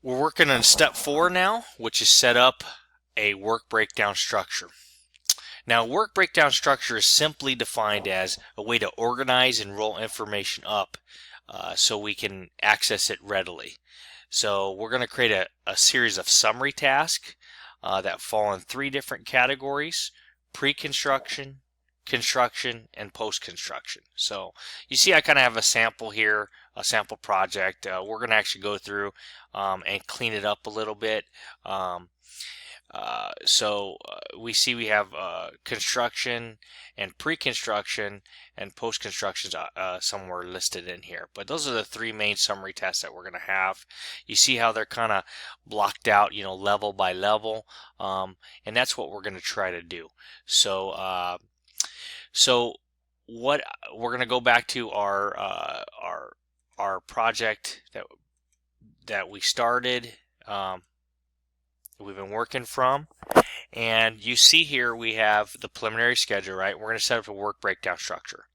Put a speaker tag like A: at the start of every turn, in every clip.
A: We're working on step 4 now, which is set up a work breakdown structure. Now, work breakdown structure is simply defined as a way to organize and roll information up so we can access it readily. So we're going to create a series of summary tasks that fall in 3 different categories: pre-construction, construction, and post-construction. So you see I kind of have a sample here, a sample project. We're going to actually go through and clean it up a little bit. We see we have construction and pre-construction and post-construction somewhere listed in here. But those are the 3 main summary tests that we're going to have. You see how they're kind of blocked out, level by level, and that's what we're going to try to do. So what we're going to go back to our project that we started. We've been working from, and you see here we have the preliminary schedule, right? We're going to set up a work breakdown structure.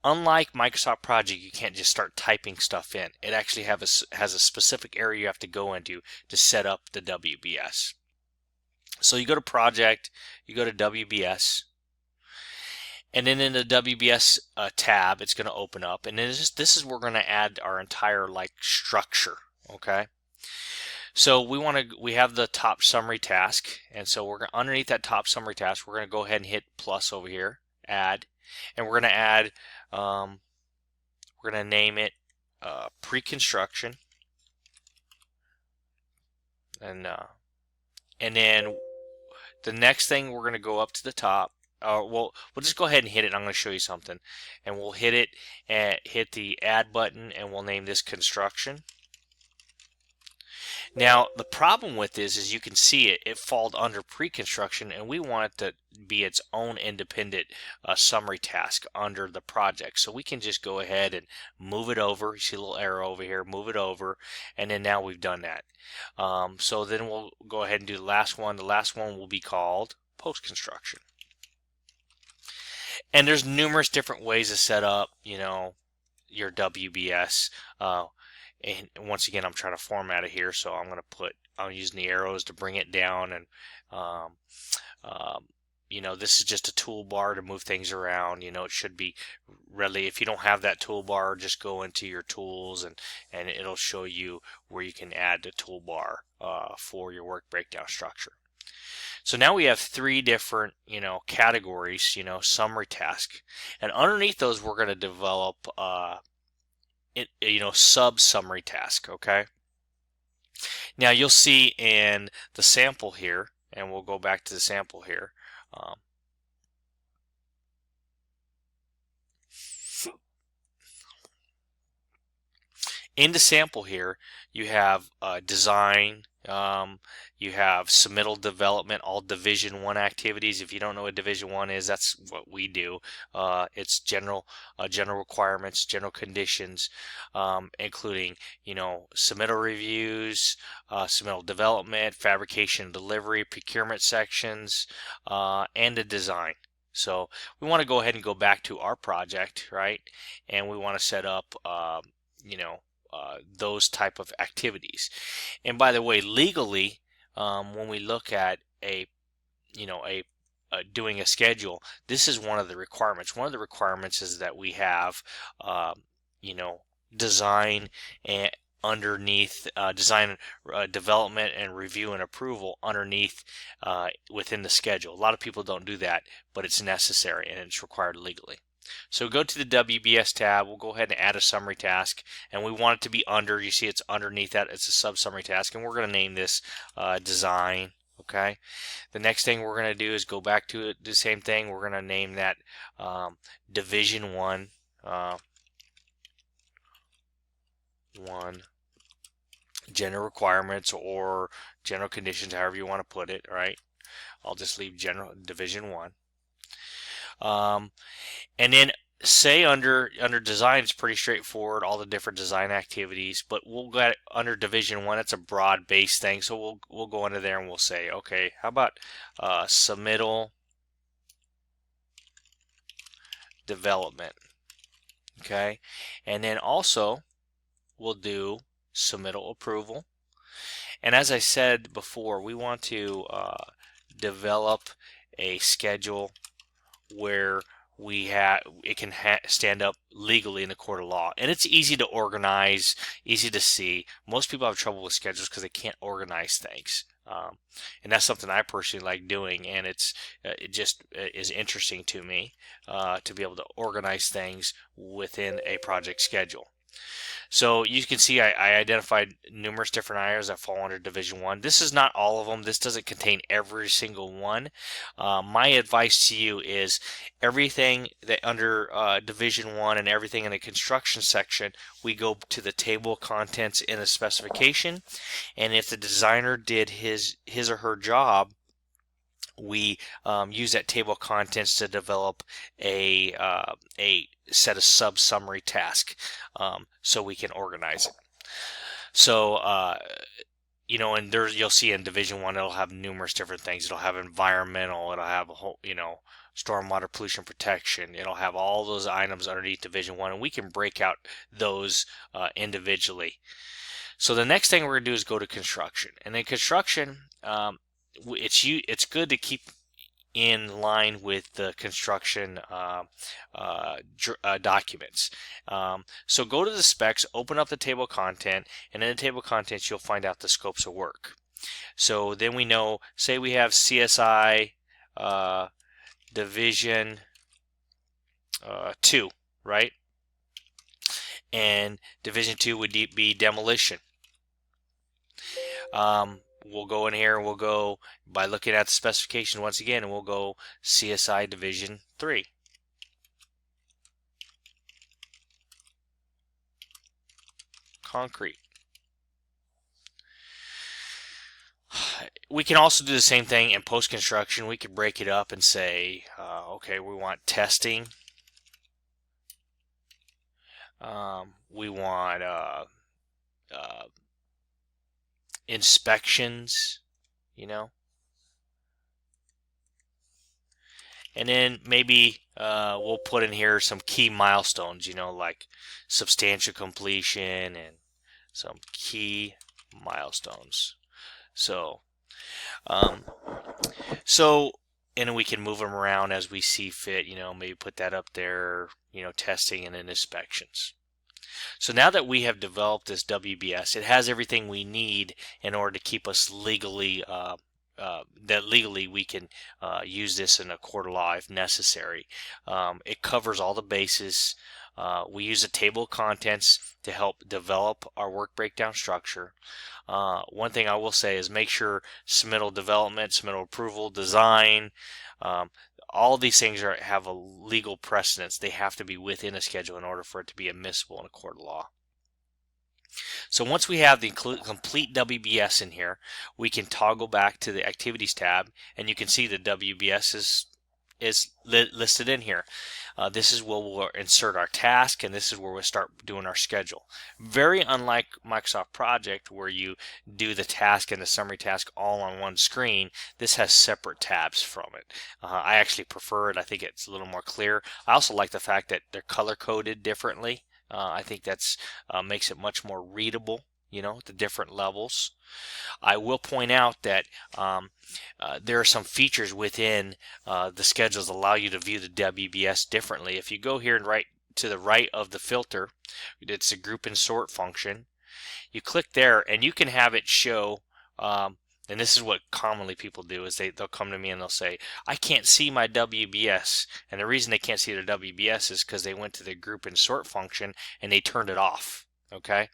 A: Unlike Microsoft Project, you can't just start typing stuff in. It actually has a specific area you have to go into to set up the WBS. So you go to Project, you go to WBS, and then in the WBS tab, it's going to open up, and this is where we're going to add our entire structure, okay? So we have the top summary task, and so we're underneath that top summary task, we're going to go ahead and hit plus over here, add, and we're going to add, we're going to name it pre-construction, and then the next thing we're going to go up to the top. We'll just go ahead and hit it. I'm going to show you something, and we'll hit it and hit the add button, and we'll name this construction. Now, the problem with this is you can see it falls under pre-construction, and we want it to be its own independent summary task under the project. So we can just go ahead and move it over. You see a little arrow over here, move it over, and then now we've done that. So then we'll go ahead and do the last one. The last one will be called post-construction. And there's numerous different ways to set up, your WBS. And once again, I'm trying to format it here, so I'm using the arrows to bring it down, and this is just a toolbar to move things around. It should be readily. If you don't have that toolbar, just go into your tools, and it'll show you where you can add the toolbar for your work breakdown structure. So now we have 3 different, categories, summary task, and underneath those we're going to develop sub summary task. Okay, now you'll see in the sample here, and we'll go back to the sample here. In the sample here, you have design, you have submittal development, all Division 1 activities. If you don't know what Division 1 is, that's what we do. It's general requirements, general conditions, including submittal reviews, submittal development, fabrication, delivery, procurement sections, and the design. So we want to go ahead and go back to our project, right? And we want to set up, those type of activities. And by the way, legally, when we look at doing a schedule, this is one of the requirements. One of the requirements is that we have design and underneath design development and review and approval underneath within the schedule. A lot of people don't do that, but it's necessary and it's required legally. So go to the WBS tab. We'll go ahead and add a summary task, and we want it to be under. You see it's underneath that. It's a sub summary task, and we're going to name this design. Okay. The next thing we're going to do is go back to it, the same thing. We're going to name that Division 1. General requirements or general conditions, however you want to put it. All right. I'll just leave general Division 1. And then say under design, it's pretty straightforward, all the different design activities, but we'll go under Division 1. It's a broad base thing, so we'll go under there and we'll say, okay, how about submittal development? Okay, and then also we'll do submittal approval, And as I said before, we want to develop a schedule where it can stand up legally in the court of law, and it's easy to organize, easy to see. Most people have trouble with schedules because they can't organize things, and that's something I personally like doing, and it just is interesting to me to be able to organize things within a project schedule. So you can see I identified numerous different areas that fall under Division 1. This is not all of them. This doesn't contain every single one. My advice to you is everything that under Division 1 and everything in the construction section, we go to the table of contents in the specification. And if the designer did his or her job, we use that table of contents to develop a set of sub-summary tasks so we can organize it. So, and you'll see in Division 1, it'll have numerous different things. It'll have environmental, it'll have a whole, stormwater pollution protection. It'll have all those items underneath Division 1, and we can break out those individually. So the next thing we're going to do is go to construction. And in construction, it's good to keep in line with the construction documents. So go to the specs, open up the table of content, and in the table of contents you'll find out the scopes of work. So then we know, say we have CSI Division 2, right? And Division 2 would be demolition. We'll go in here and we'll go by looking at the specification once again, and we'll go CSI Division 3. Concrete. We can also do the same thing in post-construction. We could break it up and say, okay, we want testing. We want inspections, and then maybe we'll put in here some key milestones, like substantial completion and some key milestones. So and we can move them around as we see fit, maybe put that up there, testing and then inspections. So now that we have developed this WBS, it has everything we need in order to keep us legally, that legally we can use this in a court of law if necessary. It covers all the bases. We use a table of contents to help develop our work breakdown structure. One thing I will say is make sure submittal development, submittal approval, design, all of these things have a legal precedence. They have to be within a schedule in order for it to be admissible in a court of law. So once we have the complete WBS in here, we can toggle back to the Activities tab, and you can see the WBS is listed in here. This is where we'll insert our task, and this is where we'll start doing our schedule. Very unlike Microsoft Project, where you do the task and the summary task all on one screen, this has separate tabs from it. I actually prefer it. I think it's a little more clear. I also like the fact that they're color-coded differently. I think that's makes it much more readable, the different levels. I will point out that there are some features within the schedules that allow you to view the WBS differently. If you go here and right to the right of the filter, it's a group and sort function. You click there and you can have it show, and this is what commonly people do, is they'll come to me and they'll say, I can't see my WBS. And the reason they can't see their WBS is because they went to the group and sort function and they turned it off. Okay,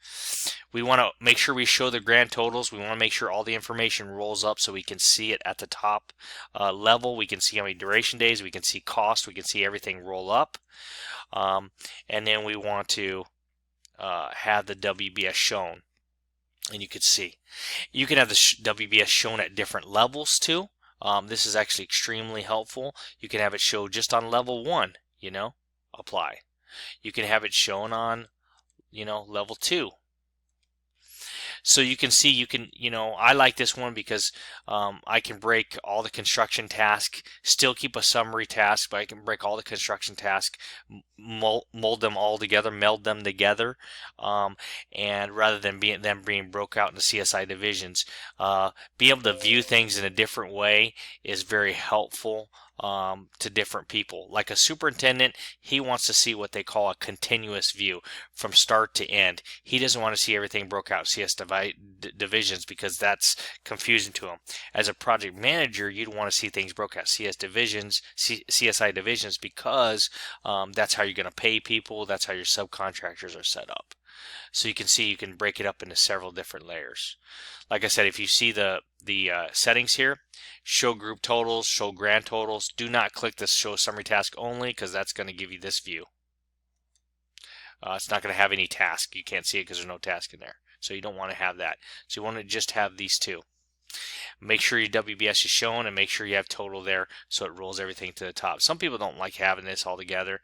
A: we want to make sure we show the grand totals. We want to make sure all the information rolls up so we can see it at the top level. We can see how many duration days, we can see cost, we can see everything roll up. And then we want to have the WBS shown, and you can see. You can have the WBS shown at different levels too. This is actually extremely helpful. You can have it show just on level 1, apply. You can have it shown on level 2. So you can see, I like this one because I can break all the construction tasks, still keep a summary task, but I can break all the construction tasks, mold them all together, meld them together, um, and rather than them being broke out into CSI divisions, be able to view things in a different way is very helpful to different people. Like a superintendent, he wants to see what they call a continuous view from start to end. He doesn't want to see everything broke out CS divisions because that's confusing to him. As a project manager, you'd want to see things broke out CSI divisions, because that's how you're going to pay people. That's how your subcontractors are set up. So you can see you can break it up into several different layers. Like I said, if you see the settings here, show group totals, show grand totals, do not click this show summary task only, because that's going to give you this view. It's not going to have any task. You can't see it because there's no task in there. So you don't want to have that. So you want to just have these two. Make sure your WBS is shown, and make sure you have total there so it rolls everything to the top. Some people don't like having this all together.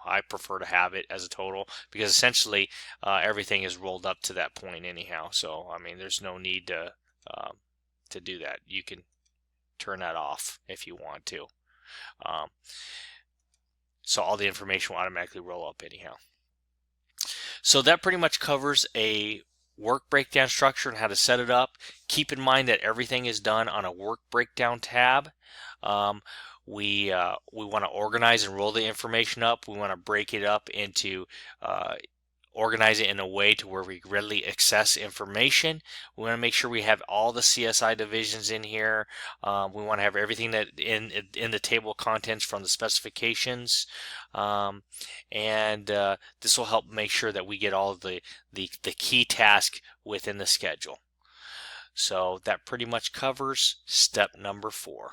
A: I prefer to have it as a total, because essentially everything is rolled up to that point anyhow. So I mean, there's no need to do that. You can turn that off if you want to. So all the information will automatically roll up anyhow. So that pretty much covers a work breakdown structure and how to set it up. Keep in mind that everything is done on a work breakdown tab. We want to organize and roll the information up. We want to break it up into organize it in a way to where we readily access information. We want to make sure we have all the CSI divisions in here. We want to have everything that in the table of contents from the specifications, and this will help make sure that we get all of the key tasks within the schedule. So that pretty much covers step number 4.